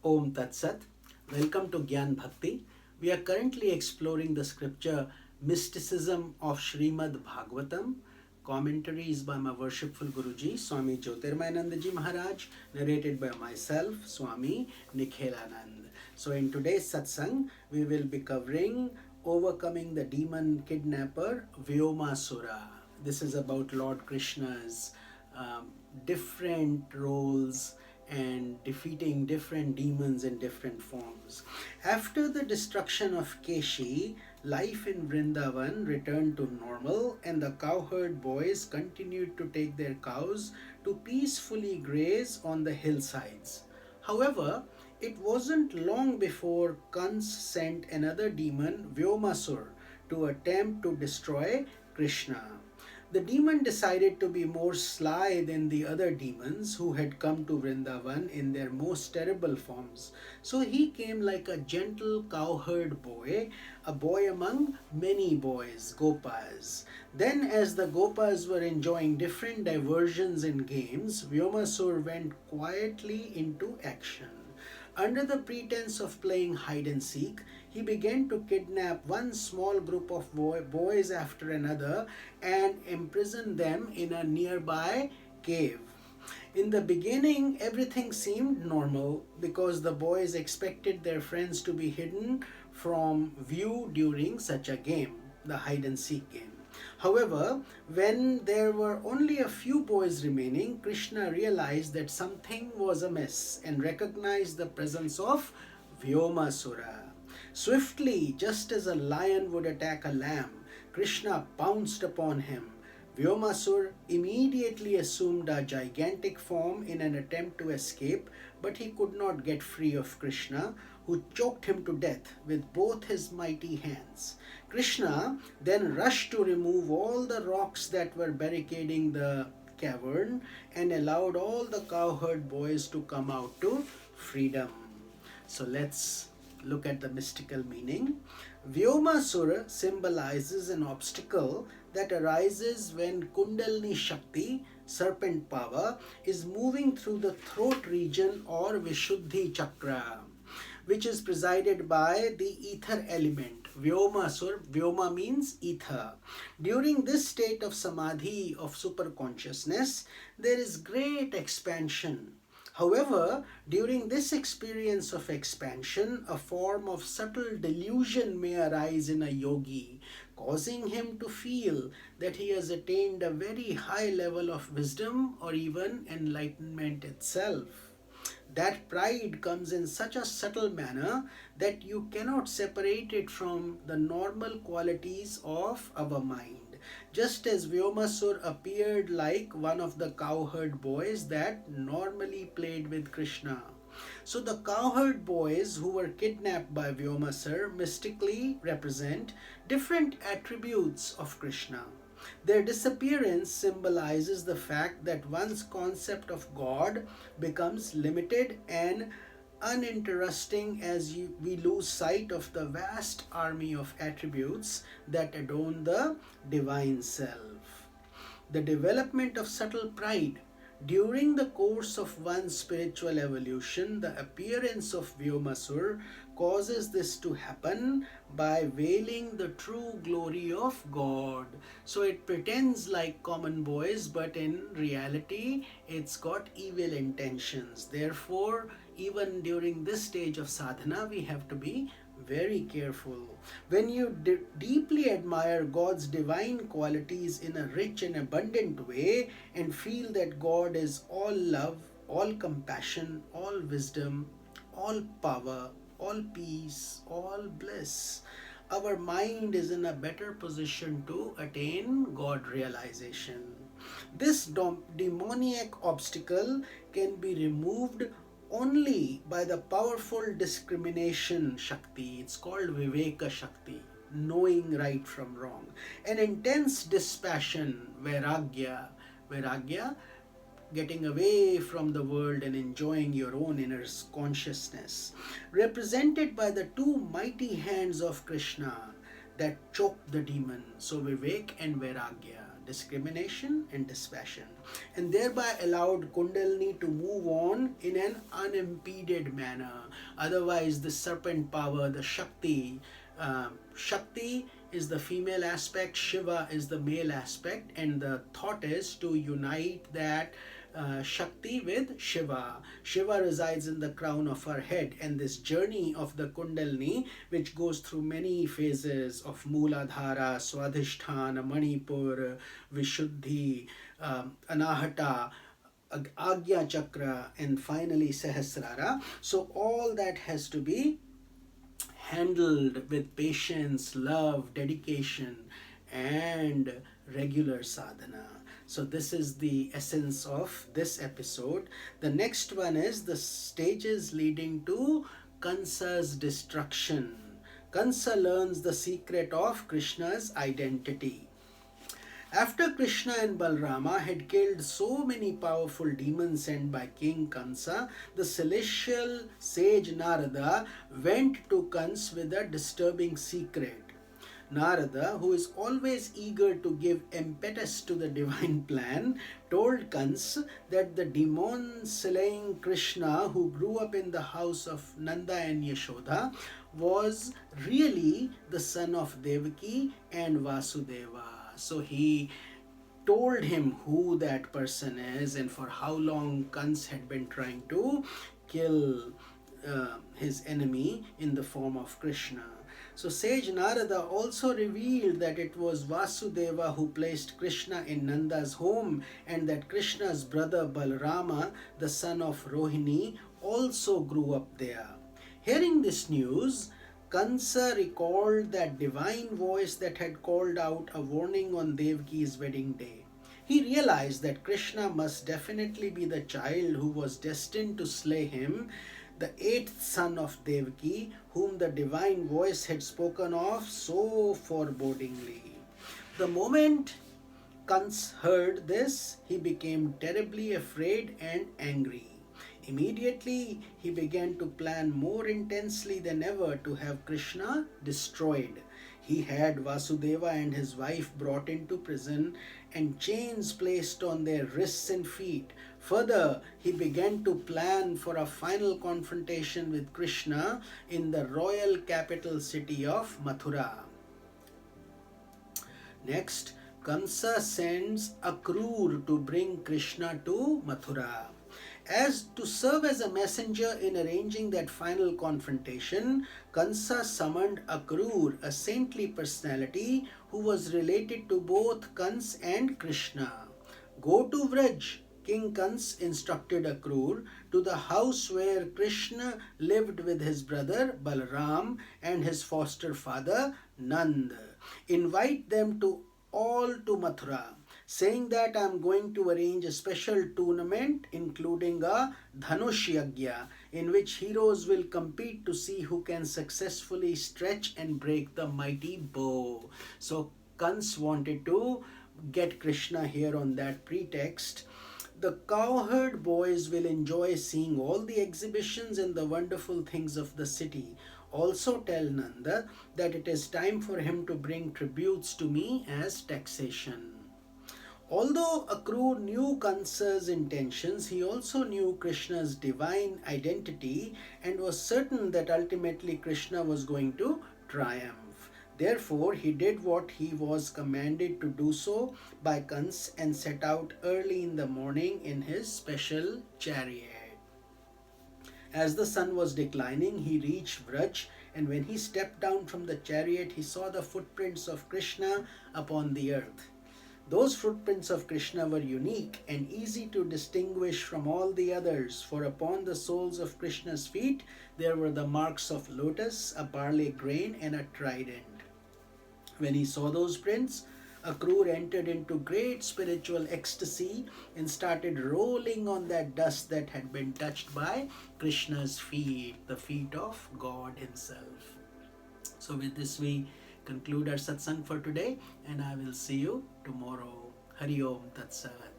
Om Tat Sat. Welcome to Gyan Bhakti. We are currently exploring the scripture Mysticism of Srimad Bhagavatam. Commentaries by my worshipful Guruji, Swami Jyotirmayananda ji Maharaj, narrated by myself, Swami Nikhilanand. So in today's satsang, we will be covering overcoming the demon kidnapper Vyomasura. This is about Lord Krishna's different roles and defeating different demons in different forms. After the destruction of Keshi, life in Vrindavana returned to normal and the cowherd boys continued to take their cows to peacefully graze on the hillsides. However, it wasn't long before Kans sent another demon, Vyomasur, to attempt to destroy Krishna. The demon decided to be more sly than the other demons who had come to Vrindavan in their most terrible forms. So he came like a gentle cowherd boy, a boy among many boys, Gopas. Then as the Gopas were enjoying different diversions and games, Vyomasur went quietly into action. Under the pretense of playing hide and seek, he began to kidnap one small group of boys after another and imprison them in a nearby cave. In the beginning, everything seemed normal because the boys expected their friends to be hidden from view during such a game, the hide and seek game. However, when there were only a few boys remaining, Krishna realized that something was amiss and recognized the presence of Vyomasura. Swiftly, just as a lion would attack a lamb, Krishna pounced upon him. Vyomasur immediately assumed a gigantic form in an attempt to escape, but he could not get free of Krishna, who choked him to death with both his mighty hands. Krishna then rushed to remove all the rocks that were barricading the cavern and allowed all the cowherd boys to come out to freedom. So let's look at the mystical meaning. Vyomasura symbolizes an obstacle that arises when Kundalini Shakti, serpent power, is moving through the throat region or Vishuddhi Chakra, which is presided by the ether element. Vyomasur, Vyoma means ether. During this state of samadhi, of superconsciousness, there is great expansion. However, during this experience of expansion, a form of subtle delusion may arise in a yogi, causing him to feel that he has attained a very high level of wisdom or even enlightenment itself. That pride comes in such a subtle manner that you cannot separate it from the normal qualities of our mind. Just as Vyomasur appeared like one of the cowherd boys that normally played with Krishna. So the cowherd boys who were kidnapped by Vyomasur mystically represent different attributes of Krishna. Their disappearance symbolizes the fact that one's concept of God becomes limited and uninteresting as we lose sight of the vast army of attributes that adorn the divine self. The development of subtle pride. During the course of one's spiritual evolution, the appearance of Vyomasur causes this to happen by veiling the true glory of God. So it pretends like common boys, but in reality, it's got evil intentions. Therefore, even during this stage of sadhana, we have to be very careful. When you deeply admire God's divine qualities in a rich and abundant way and feel that God is all love, all compassion, all wisdom, all power, all peace, all bliss, our mind is in a better position to attain God realization. This demoniac obstacle can be removed only by the powerful discrimination Shakti. It's called Viveka Shakti, knowing right from wrong. An intense dispassion, Vairagya, getting away from the world and enjoying your own inner consciousness, represented by the two mighty hands of Krishna that choked the demon. So Vivek and Vairagya, discrimination and dispassion, and thereby allowed Kundalini to move on in an unimpeded manner. Otherwise, the serpent power, the Shakti, Shakti is the female aspect, Shiva is the male aspect, and the thought is to unite that Shakti with Shiva. Shiva resides in the crown of her head, and this journey of the Kundalini, which goes through many phases of Mooladhara, Swadhisthana, Manipur, Vishuddhi, Anahata, Agya Chakra, and finally Sahasrara. So all that has to be handled with patience, love, dedication, and regular sadhana. So this is the essence of this episode. The next one is the stages leading to Kansa's destruction. Kansa learns the secret of Krishna's identity. After Krishna and Balrama had killed so many powerful demons sent by King Kansa, the celestial sage Narada went to Kans with a disturbing secret. Narada, who is always eager to give impetus to the divine plan, told Kans that the demon-slaying Krishna, who grew up in the house of Nanda and Yashoda, was really the son of Devaki and Vasudeva. So he told him who that person is and for how long Kans had been trying to kill his enemy in the form of Krishna. So sage Narada also revealed that it was Vasudeva who placed Krishna in Nanda's home, and that Krishna's brother Balarama, the son of Rohini, also grew up there. Hearing this news, Kansa recalled that divine voice that had called out a warning on Devaki's wedding day. He realized that Krishna must definitely be the child who was destined to slay him, the eighth son of Devaki, whom the divine voice had spoken of so forebodingly. The moment Kans heard this, he became terribly afraid and angry. Immediately, he began to plan more intensely than ever to have Krishna destroyed. He had Vasudeva and his wife brought into prison and chains placed on their wrists and feet. Further, he began to plan for a final confrontation with Krishna in the royal capital city of Mathura. Next, Kamsa sends Akrur to bring Krishna to Mathura. As to serve as a messenger in arranging that final confrontation, Kansa summoned Akrur, a saintly personality who was related to both Kans and Krishna. Go to Vraj, King Kans instructed Akrur, to the house where Krishna lived with his brother Balaram and his foster father Nand. Invite them all to Mathura, saying that I am going to arrange a special tournament including a Dhanush Yagya, in which heroes will compete to see who can successfully stretch and break the mighty bow. So Kans wanted to get Krishna here on that pretext. The cowherd boys will enjoy seeing all the exhibitions and the wonderful things of the city. Also tell Nanda that it is time for him to bring tributes to me as taxation. Although Akrur knew Kansa's intentions, he also knew Krishna's divine identity and was certain that ultimately Krishna was going to triumph. Therefore, he did what he was commanded to do so by Kans and set out early in the morning in his special chariot. As the sun was declining, he reached Vraj, and when he stepped down from the chariot, he saw the footprints of Krishna upon the earth. Those footprints of Krishna were unique and easy to distinguish from all the others, for upon the soles of Krishna's feet there were the marks of lotus, a barley grain, and a trident. When he saw those prints, Akrur entered into great spiritual ecstasy and started rolling on that dust that had been touched by Krishna's feet, the feet of God himself. So with this we conclude our satsang for today, and I will see you tomorrow. Hari Om Tat Sat.